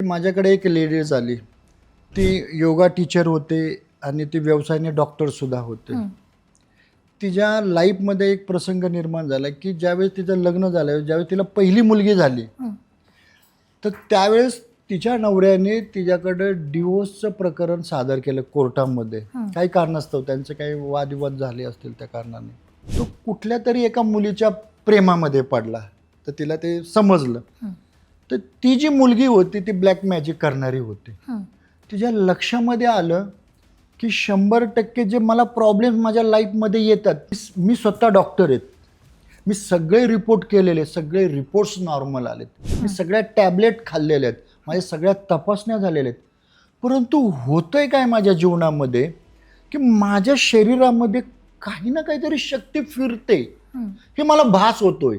माझ्याकडे एक लेडीज आली. ती योगा टीचर होते आणि ती व्यवसायाने डॉक्टरसुद्धा होते. तिच्या लाईफमध्ये एक प्रसंग निर्माण झाला की ज्यावेळेस तिचं लग्न झालं, ज्यावेळेस तिला पहिली मुलगी झाली, तर त्यावेळेस तिच्या नवऱ्याने तिच्याकडे डिवोर्सचं प्रकरण सादर केलं कोर्टामध्ये. काही कारणास्तव त्यांचे काही वादविवाद झाले असतील, त्या कारणाने तो कुठल्या तरी एका मुलीच्या प्रेमामध्ये पडला. तर तिला ते समजलं. तर ती जी मुलगी होती ती ब्लॅक मॅजिक करणारी होती. तिच्या लक्षामध्ये आलं की 100% जे मला प्रॉब्लेम माझ्या लाईफमध्ये येतात, मी स्वतः डॉक्टर आहेत, मी सगळे रिपोर्ट केलेले, सगळे रिपोर्ट्स नॉर्मल आलेत, मी सगळ्या टॅबलेट खाल्लेले आहेत, माझ्या सगळ्या तपासण्या झालेल्या आहेत, परंतु होतंय काय माझ्या जीवनामध्ये की माझ्या शरीरामध्ये काही ना काहीतरी शक्ती फिरते, हे मला भास होतोय.